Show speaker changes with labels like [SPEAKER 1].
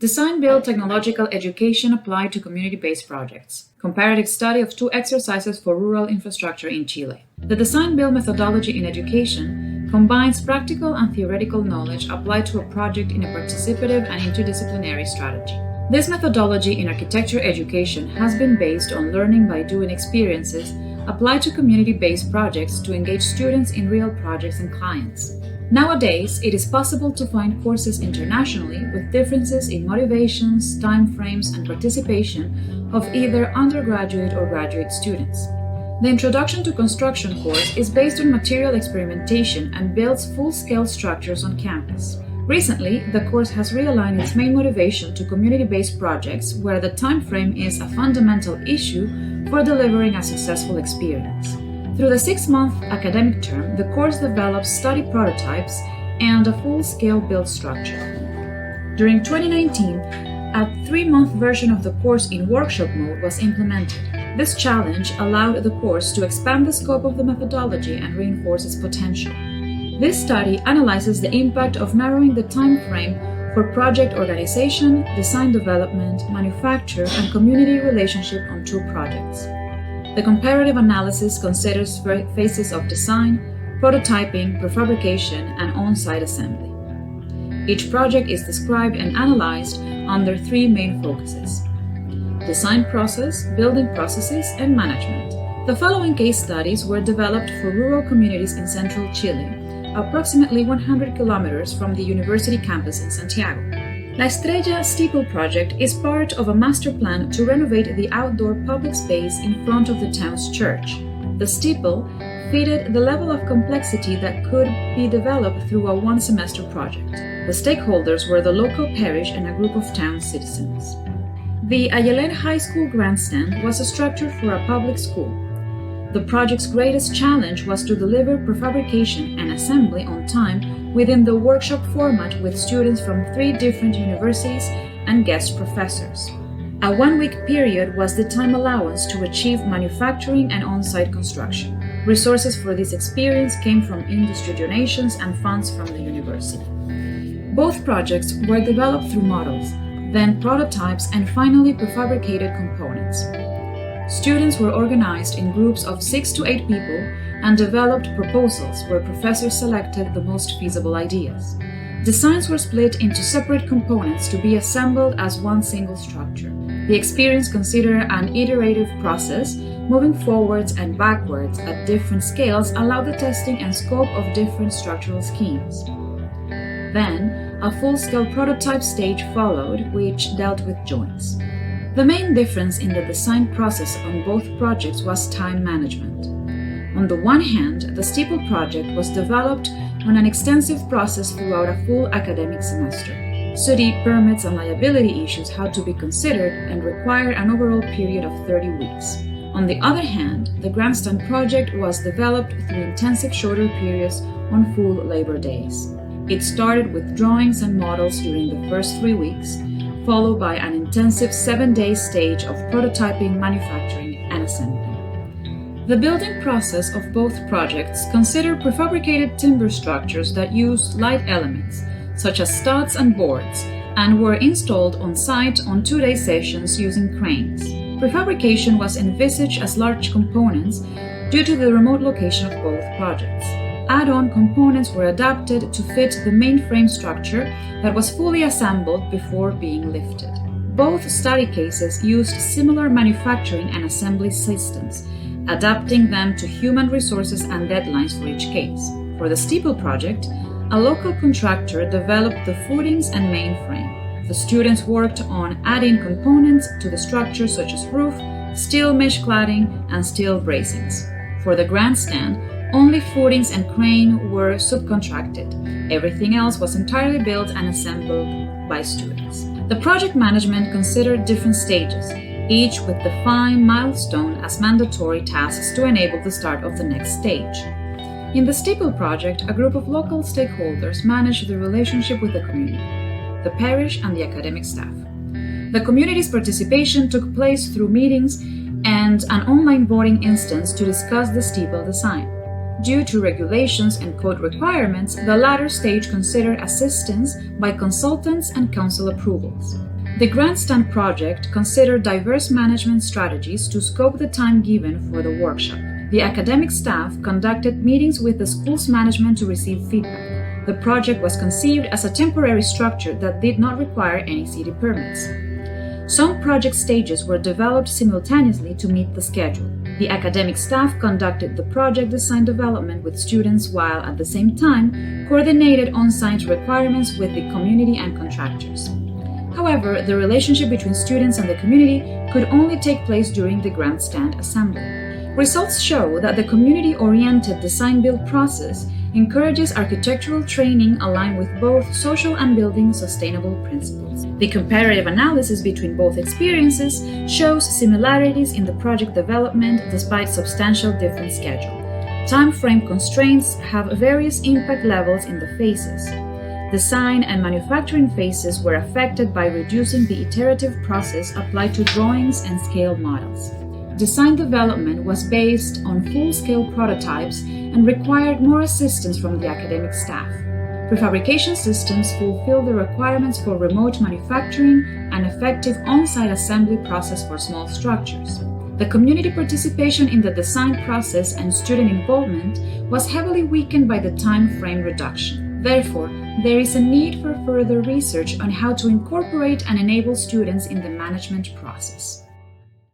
[SPEAKER 1] DesignBuild Technological Education Applied to Community-Based Projects. Comparative study of 2 exercises for rural infrastructure in Chile. The DesignBuild methodology in education combines practical and theoretical knowledge applied to a project in a participative and interdisciplinary strategy. This methodology in architecture education has been based on learning by doing experiences applied to community-based projects to engage students in real projects and clients. Nowadays, it is possible to find courses internationally with differences in motivations, timeframes, and participation of either undergraduate or graduate students. The Introduction to Construction course is based on material experimentation and builds full-scale structures on campus. Recently, the course has realigned its main motivation to community-based projects where the timeframe is a fundamental issue for delivering a successful experience. Through the 6-month academic term, the course develops study prototypes and a full-scale build structure. During 2019, a 3-month version of the course in workshop mode was implemented. This challenge allowed the course to expand the scope of the methodology and reinforce its potential. This study analyzes the impact of narrowing the time frame for project organization, design development, manufacture, and community relationship on 2 projects. The comparative analysis considers phases of design, prototyping, prefabrication, and on-site assembly. Each project is described and analyzed under 3 main focuses: design process, building processes, and management. The following case studies were developed for rural communities in central Chile, approximately 100 kilometers from the university campus in Santiago. La Estrella Steeple project is part of a master plan to renovate the outdoor public space in front of the town's church. The steeple fitted the level of complexity that could be developed through a 1-semester project. The stakeholders were the local parish and a group of town citizens. The Ayelen High School grandstand was a structure for a public school. The project's greatest challenge was to deliver prefabrication and assembly on time within the workshop format with students from 3 different universities and guest professors. A 1-week period was the time allowance to achieve manufacturing and on-site construction. Resources for this experience came from industry donations and funds from the university. Both projects were developed through models, then prototypes, and finally prefabricated components. Students were organized in groups of 6 to 8 people and developed proposals where professors selected the most feasible ideas. Designs were split into separate components to be assembled as one single structure. The experience considered an iterative process, moving forwards and backwards at different scales allowed the testing and scope of different structural schemes. Then, a full-scale prototype stage followed, which dealt with joints. The main difference in the design process on both projects was time management. On the one hand, the Steeple project was developed on an extensive process throughout a full academic semester. City permits and liability issues had to be considered and required an overall period of 30 weeks. On the other hand, the grandstand project was developed through intensive shorter periods on full labor days. It started with drawings and models during the first 3 weeks, followed by an intensive 7-day stage of prototyping, manufacturing, and assembly. The building process of both projects considered prefabricated timber structures that used light elements, such as studs and boards, and were installed on site on 2-day sessions using cranes. Prefabrication was envisaged as large components due to the remote location of both projects. Add-on components were adapted to fit the main frame structure that was fully assembled before being lifted. Both study cases used similar manufacturing and assembly systems, adapting them to human resources and deadlines for each case. For the Steeple project, a local contractor developed the footings and main frame. The students worked on adding components to the structure such as roof, steel mesh cladding, and steel bracings. For the grandstand, only footings and crane were subcontracted. Everything else was entirely built and assembled by students. The project management considered different stages, each with defined milestone as mandatory tasks to enable the start of the next stage. In the Steeple project, a group of local stakeholders managed the relationship with the community, the parish, and the academic staff. The community's participation took place through meetings and an online voting instance to discuss the steeple design. due to regulations and code requirements, the latter stage considered assistance by consultants and council approvals. The grandstand project considered diverse management strategies to scope the time given for the workshop. The academic staff conducted meetings with the school's management to receive feedback. The project was conceived as a temporary structure that did not require any city permits. Some project stages were developed simultaneously to meet the schedule. The academic staff conducted the project design development with students while at the same time coordinated on-site requirements with the community and contractors. However, the relationship between students and the community could only take place during the grandstand assembly. Results show that the community-oriented design-build process encourages architectural training aligned with both social and building sustainable principles. The comparative analysis between both experiences shows similarities in the project development despite substantial different schedule. Time frame constraints have various impact levels in the phases. Design and manufacturing phases were affected by reducing the iterative process applied to drawings and scale models. Design development was based on full-scale prototypes and required more assistance from the academic staff. Prefabrication systems fulfill the requirements for remote manufacturing and effective on-site assembly process for small structures. The community participation in the design process and student involvement was heavily weakened by the time frame reduction. Therefore, there is a need for further research on how to incorporate and enable students in the management process.